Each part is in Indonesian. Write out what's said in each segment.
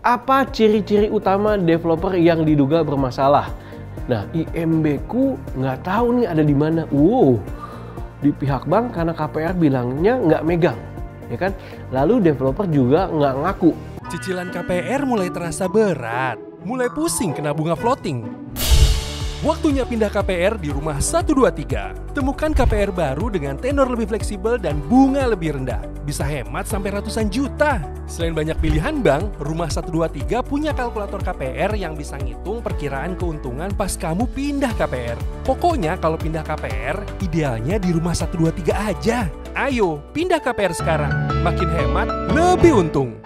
Apa ciri-ciri utama developer yang diduga bermasalah? Nah, IMB ku nggak tahu nih ada di mana. Di pihak bank karena KPR bilangnya nggak megang, ya kan? Lalu developer juga nggak ngaku. Cicilan KPR mulai terasa berat, mulai pusing kena bunga floating. Waktunya pindah KPR di Rumah 123. Temukan KPR baru dengan tenor lebih fleksibel dan bunga lebih rendah. Bisa hemat sampai ratusan juta. Selain banyak pilihan bank, Rumah 123 punya kalkulator KPR yang bisa ngitung perkiraan keuntungan pas kamu pindah KPR. Pokoknya kalau pindah KPR, idealnya di Rumah 123 aja. Ayo, pindah KPR sekarang. Makin hemat, lebih untung.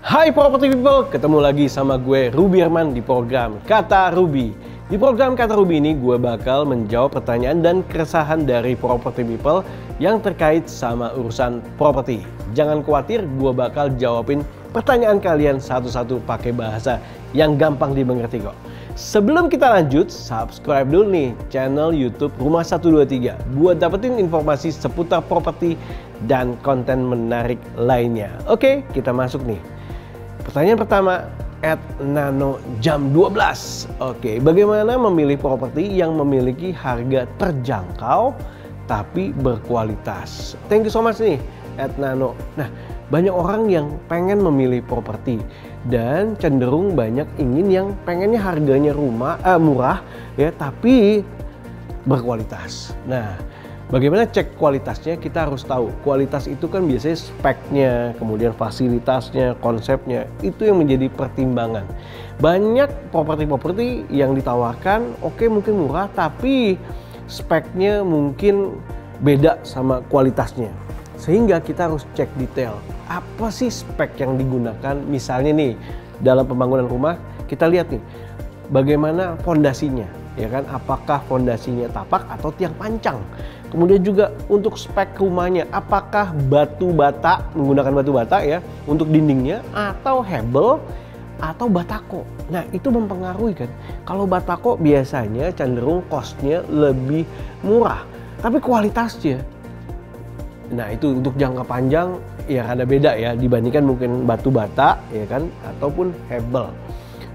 Hai Property People, ketemu lagi sama gue Ruby Herman di program Kata Ruby. Di program Kata Ruby ini gue bakal menjawab pertanyaan dan keresahan dari Property People yang terkait sama urusan properti. Jangan khawatir, gue bakal jawabin pertanyaan kalian satu-satu pakai bahasa yang gampang dimengerti kok. Sebelum kita lanjut, subscribe dulu nih channel YouTube Rumah 123 buat dapetin informasi seputar properti dan konten menarik lainnya. Oke, kita masuk nih. Pertanyaan pertama, @nanojam12. Oke, bagaimana memilih properti yang memiliki harga terjangkau tapi berkualitas? Thank you so much nih, @nano. Nah, banyak orang yang pengen memilih properti dan cenderung banyak ingin yang pengennya harganya murah ya, tapi berkualitas. Nah, bagaimana cek kualitasnya? Kita harus tahu kualitas itu kan biasanya speknya, kemudian fasilitasnya, konsepnya, itu yang menjadi pertimbangan. Banyak properti-properti yang ditawarkan oke mungkin murah tapi speknya mungkin beda sama kualitasnya. Sehingga kita harus cek detail, apa sih spek yang digunakan. Misalnya nih, dalam pembangunan rumah kita lihat nih bagaimana fondasinya, ya kan? Apakah fondasinya tapak atau tiang pancang? Kemudian juga untuk spek rumahnya, apakah batu bata, menggunakan batu bata ya untuk dindingnya, atau hebel atau batako. Nah, itu mempengaruhi kan. Kalau batako biasanya cenderung cost-nya lebih murah, tapi kualitasnya, nah itu untuk jangka panjang ya ada beda ya dibandingkan mungkin batu bata ya kan, ataupun hebel.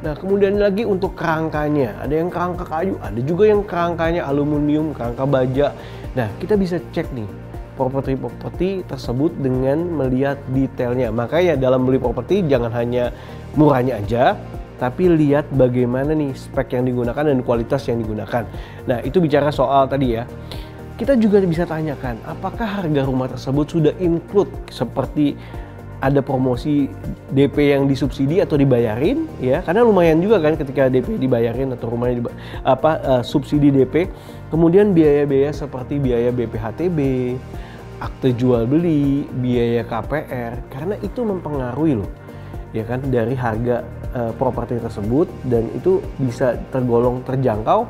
Nah, kemudian lagi untuk kerangkanya, ada yang kerangka kayu, ada juga yang kerangkanya aluminium, kerangka baja. Nah, kita bisa cek nih properti tersebut dengan melihat detailnya. Makanya dalam beli properti jangan hanya murahnya aja, tapi lihat bagaimana nih spek yang digunakan dan kualitas yang digunakan. Nah, itu bicara soal tadi ya. Kita juga bisa tanyakan, apakah harga rumah tersebut sudah include seperti ada promosi DP yang disubsidi atau dibayarin ya, karena lumayan juga kan ketika DP dibayarin atau rumahnya subsidi DP. Kemudian biaya-biaya seperti biaya BPHTB, akte jual beli, biaya KPR, karena itu mempengaruhi loh ya kan dari harga properti tersebut, dan itu bisa tergolong terjangkau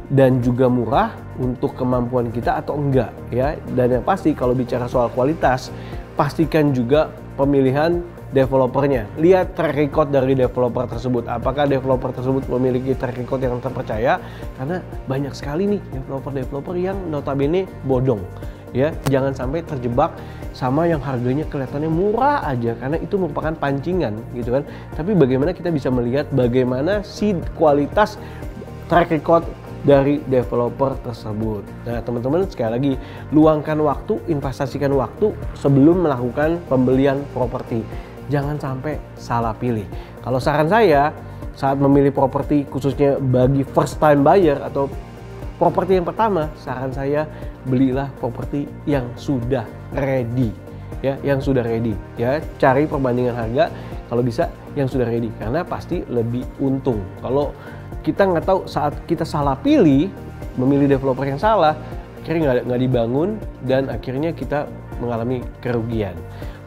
dan juga murah untuk kemampuan kita atau enggak ya. Dan yang pasti kalau bicara soal kualitas, pastikan juga pemilihan developernya. Lihat track record dari developer tersebut. Apakah developer tersebut memiliki track record yang terpercaya? Karena banyak sekali nih developer yang notabene bodong. Ya, jangan sampai terjebak sama yang harganya kelihatannya murah aja, karena itu merupakan pancingan gitu kan. Tapi bagaimana kita bisa melihat bagaimana si kualitas track record dari developer tersebut. Nah, teman-teman sekali lagi, luangkan waktu, investasikan waktu sebelum melakukan pembelian properti. Jangan sampai salah pilih. Kalau saran saya, saat memilih properti khususnya bagi first time buyer atau properti yang pertama, saran saya belilah properti yang sudah ready. Ya, yang sudah ready. Ya, cari perbandingan harga kalau bisa yang sudah ready, karena pasti lebih untung. Kalau kita nggak tahu, saat kita salah pilih, memilih developer yang salah, akhirnya nggak dibangun dan akhirnya kita mengalami kerugian.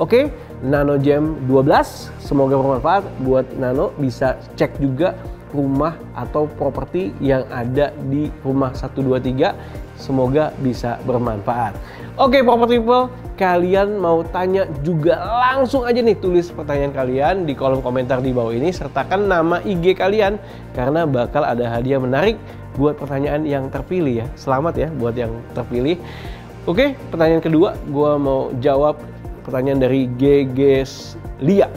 Oke, Nano Jam 12, semoga bermanfaat buat Nano. Bisa cek juga rumah atau properti yang ada di Rumah 123. Semoga bisa bermanfaat. Oke, property people, kalian mau tanya juga langsung aja nih, tulis pertanyaan kalian di kolom komentar di bawah ini, sertakan nama IG kalian karena bakal ada hadiah menarik buat pertanyaan yang terpilih ya. Selamat ya buat yang terpilih. Oke, pertanyaan kedua, gue mau jawab pertanyaan dari GG Lia.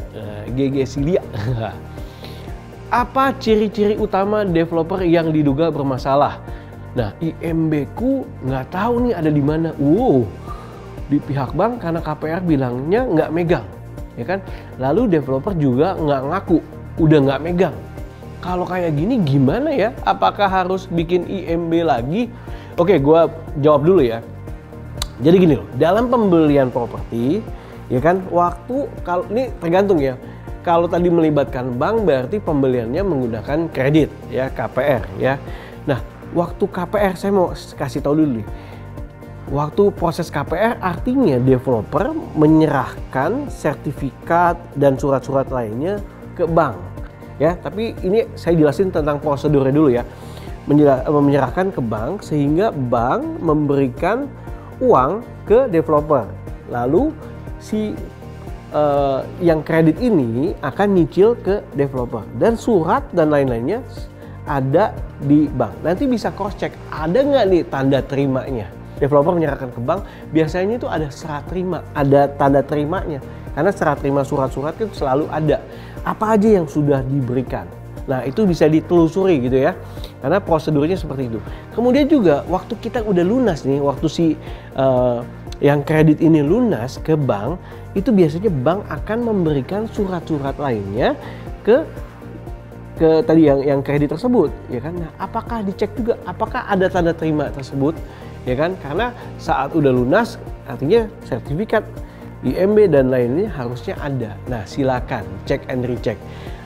Apa ciri-ciri utama developer yang diduga bermasalah? Nah, IMB ku nggak tahu nih ada di mana. Di pihak bank karena KPR bilangnya nggak megang, ya kan? Lalu developer juga nggak ngaku, udah nggak megang. Kalau kayak gini gimana ya? Apakah harus bikin IMB lagi? Oke, gue jawab dulu ya. Jadi gini loh, dalam pembelian properti, ya kan, waktu kalau ini tergantung ya. Kalau tadi melibatkan bank berarti pembeliannya menggunakan kredit ya, KPR ya. Nah, waktu KPR saya mau kasih tahu dulu nih. Waktu proses KPR artinya developer menyerahkan sertifikat dan surat-surat lainnya ke bank ya. Tapi ini saya jelasin tentang prosedurnya dulu ya. Menyerahkan ke bank sehingga bank memberikan uang ke developer. Lalu si yang kredit ini akan nyicil ke developer dan surat dan lain-lainnya ada di bank. Nanti bisa cross check ada nggak nih tanda terimanya. Developer menyerahkan ke bank biasanya itu ada serah terima, ada tanda terimanya. Karena serah terima surat-surat itu selalu ada. Apa aja yang sudah diberikan. Nah, itu bisa ditelusuri gitu ya. Karena prosedurnya seperti itu. Kemudian juga waktu kita udah lunas nih, waktu si yang kredit ini lunas ke bank, itu biasanya bank akan memberikan surat-surat lainnya ke tadi yang kredit tersebut, ya kan? Nah, apakah dicek juga apakah ada tanda terima tersebut, ya kan? Karena saat udah lunas artinya sertifikat IMB dan lainnya harusnya ada. Nah, silakan cek and recheck.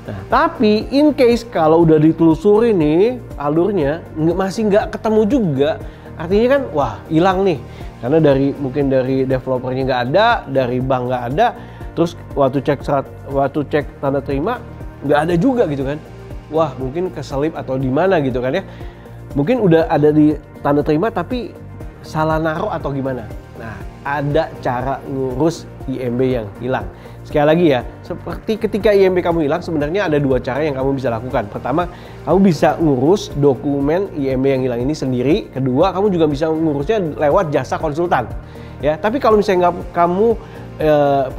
Nah, tapi in case kalau udah ditelusuri nih alurnya masih nggak ketemu juga, artinya kan wah hilang nih. Karena mungkin dari developernya nggak ada, dari bank nggak ada, terus waktu cek tanda terima nggak ada juga gitu kan. Wah, mungkin keselip atau di mana gitu kan ya. Mungkin udah ada di tanda terima tapi salah naruh atau gimana. Nah, ada cara ngurus IMB yang hilang. Sekali lagi ya, seperti ketika IMB kamu hilang sebenarnya ada dua cara yang kamu bisa lakukan. Pertama, kamu bisa ngurus dokumen IMB yang hilang ini sendiri. Kedua, kamu juga bisa ngurusnya lewat jasa konsultan. Ya, tapi kalau misalnya kamu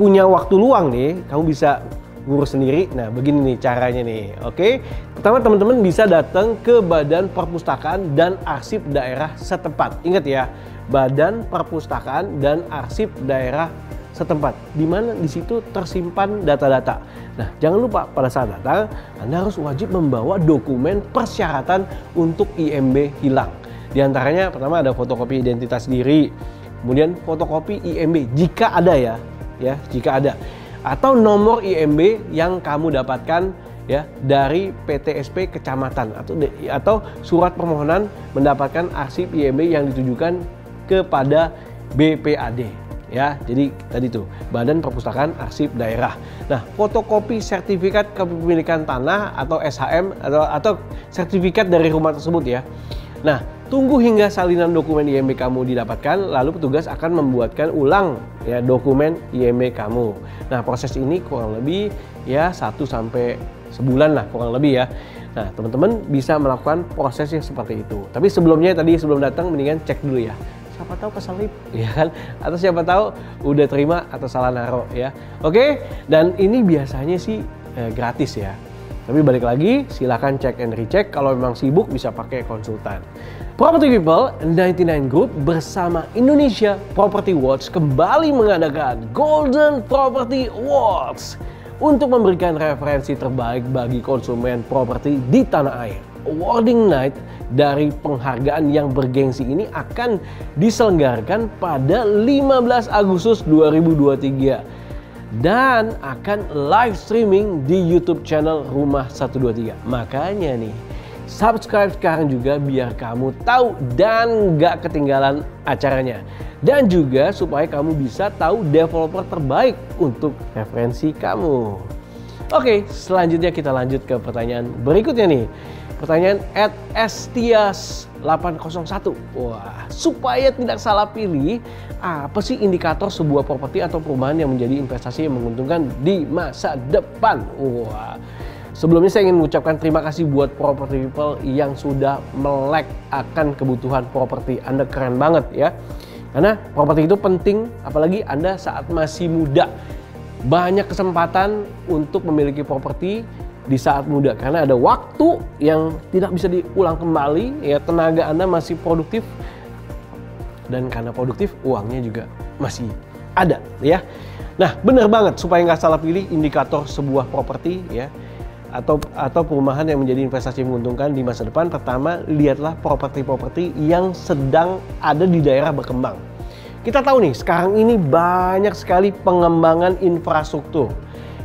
punya waktu luang nih, kamu bisa ngurus sendiri. Nah, begini nih caranya nih. Oke. Pertama, teman-teman bisa datang ke Badan Perpustakaan dan Arsip Daerah setempat. Ingat ya, Badan Perpustakaan dan Arsip Daerah setempat. Di mana di situ tersimpan data-data. Nah, jangan lupa pada saat datang, Anda harus wajib membawa dokumen persyaratan untuk IMB hilang. Di antaranya pertama ada fotokopi identitas diri, kemudian fotokopi IMB jika ada ya, jika ada. Atau nomor IMB yang kamu dapatkan ya dari PTSP kecamatan atau surat permohonan mendapatkan arsip IMB yang ditujukan kepada BPAD ya. Jadi tadi tuh Badan Perpustakaan Arsip Daerah. Nah, fotokopi sertifikat kepemilikan tanah atau SHM atau sertifikat dari rumah tersebut ya. Nah, tunggu hingga salinan dokumen IMB kamu didapatkan, lalu petugas akan membuatkan ulang ya dokumen IMB kamu. Nah, proses ini kurang lebih ya 1 sampai sebulan lah kurang lebih ya. Nah, teman-teman bisa melakukan prosesnya seperti itu. Tapi sebelum datang mendingan cek dulu ya. Siapa tahu keselip ya kan, atau siapa tahu udah terima atau salah naruh ya. Oke, dan ini biasanya sih gratis ya. Tapi balik lagi, silahkan cek and recheck. Kalau memang sibuk bisa pakai konsultan. Property People 99 Group bersama Indonesia Property Watch kembali mengadakan Golden Property Awards untuk memberikan referensi terbaik bagi konsumen properti di tanah air. Awarding Night dari penghargaan yang bergengsi ini akan diselenggarakan pada 15 Agustus 2023. Dan akan live streaming di YouTube channel Rumah 123. Makanya nih, subscribe sekarang juga biar kamu tahu dan gak ketinggalan acaranya. Dan juga supaya kamu bisa tahu developer terbaik untuk referensi kamu. Oke, selanjutnya kita lanjut ke pertanyaan berikutnya nih. Pertanyaan @estias801. Wah, supaya tidak salah pilih, apa sih indikator sebuah properti atau perumahan yang menjadi investasi yang menguntungkan di masa depan? Wah, sebelumnya saya ingin mengucapkan terima kasih buat property people yang sudah melek akan kebutuhan properti. Anda keren banget ya. Karena properti itu penting, apalagi Anda saat masih muda. Banyak kesempatan untuk memiliki properti di saat muda karena ada waktu yang tidak bisa diulang kembali, ya, tenaga Anda masih produktif, dan karena produktif uangnya juga masih ada, ya. Nah, benar banget, supaya nggak salah pilih indikator sebuah properti, ya, atau perumahan yang menjadi investasi yang menguntungkan di masa depan. Pertama, lihatlah properti-properti yang sedang ada di daerah berkembang. Kita tahu nih, sekarang ini banyak sekali pengembangan infrastruktur.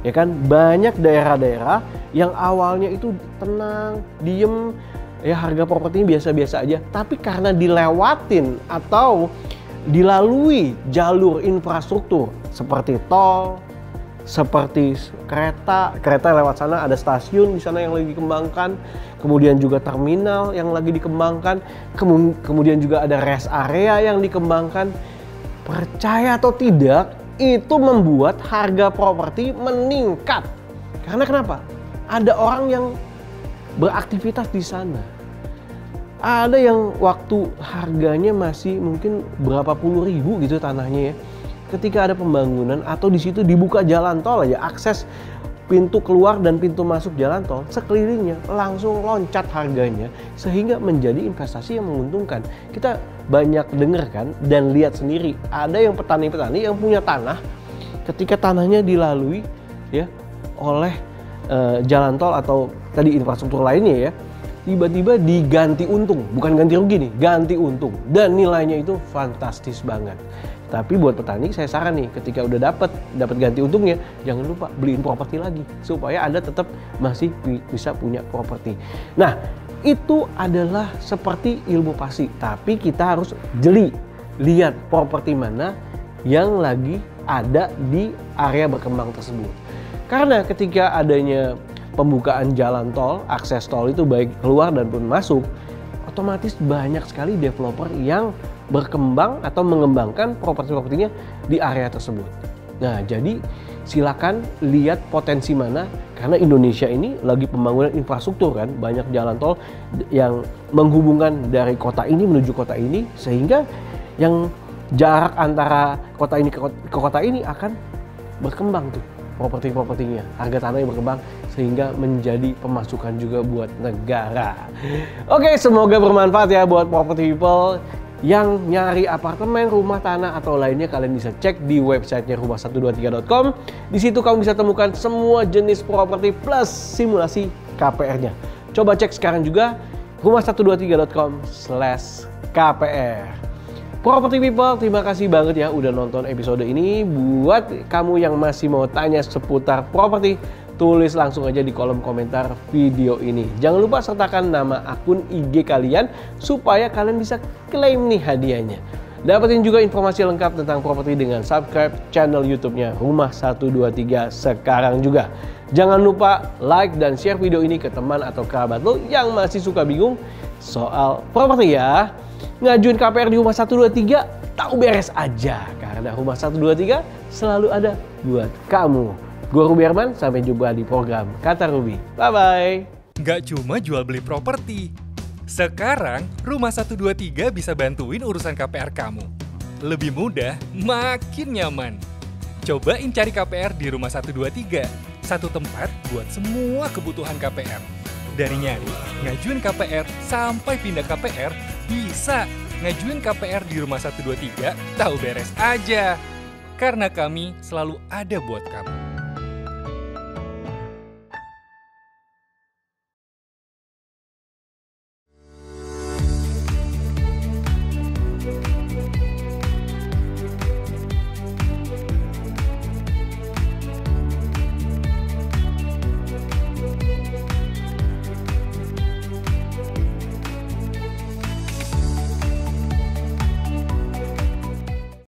Ya kan, banyak daerah-daerah yang awalnya itu tenang, diem, ya harga propertinya biasa-biasa aja. Tapi karena dilewatin atau dilalui jalur infrastruktur seperti tol, seperti kereta lewat sana, ada stasiun di sana yang lagi dikembangkan, kemudian juga terminal yang lagi dikembangkan, kemudian juga ada rest area yang dikembangkan. Percaya atau tidak, itu membuat harga properti meningkat. Karena kenapa? Ada orang yang beraktivitas di sana. Ada yang waktu harganya masih mungkin berapa puluh ribu gitu tanahnya, ya. Ketika ada pembangunan atau di situ dibuka jalan tol aja, akses pintu keluar dan pintu masuk jalan tol, sekelilingnya langsung loncat harganya sehingga menjadi investasi yang menguntungkan. Kita banyak dengar kan dan lihat sendiri, ada yang petani-petani yang punya tanah, ketika tanahnya dilalui, ya, oleh jalan tol atau tadi infrastruktur lainnya, ya, tiba-tiba diganti untung, bukan ganti rugi nih, ganti untung, dan nilainya itu fantastis banget. Tapi buat petani saya saran nih, ketika udah dapat ganti untungnya, jangan lupa beliin properti lagi supaya Anda tetap masih bisa punya properti. Nah, itu adalah seperti ilmu pasti, tapi kita harus jeli lihat properti mana yang lagi ada di area berkembang tersebut. Karena ketika adanya pembukaan jalan tol, akses tol itu baik keluar dan pun masuk, otomatis banyak sekali developer yang berkembang atau mengembangkan properti-propertinya di area tersebut. Nah, jadi silakan lihat potensi mana, karena Indonesia ini lagi pembangunan infrastruktur kan, banyak jalan tol yang menghubungkan dari kota ini menuju kota ini, sehingga yang jarak antara kota ini ke kota ini akan berkembang tuh properti-propertinya, harga tanahnya berkembang sehingga menjadi pemasukan juga buat negara. Oke, semoga bermanfaat ya buat property people yang nyari apartemen, rumah, tanah, atau lainnya. Kalian bisa cek di websitenya rumah123.com. Di situ kamu bisa temukan semua jenis properti plus simulasi KPR-nya. Coba cek sekarang juga rumah123.com/KPR. Property people, terima kasih banget ya udah nonton episode ini. Buat kamu yang masih mau tanya seputar properti, tulis langsung aja di kolom komentar video ini. Jangan lupa sertakan nama akun IG kalian supaya kalian bisa klaim nih hadiahnya. Dapetin juga informasi lengkap tentang properti dengan subscribe channel YouTube-nya Rumah123 sekarang juga. Jangan lupa like dan share video ini ke teman atau kerabat lo yang masih suka bingung soal properti ya. Ngajuin KPR di Rumah123, tahu beres aja. Karena Rumah123 selalu ada buat kamu. Gue Ruby Herman, sampai jumpa di program Kata Ruby. Bye-bye. Nggak cuma jual beli properti. Sekarang, Rumah123 bisa bantuin urusan KPR kamu. Lebih mudah, makin nyaman. Cobain cari KPR di Rumah123. Satu tempat buat semua kebutuhan KPR. Dari nyari, ngajuin KPR, sampai pindah KPR, bisa. Ngajuin KPR di Rumah123, tahu beres aja. Karena kami selalu ada buat kamu.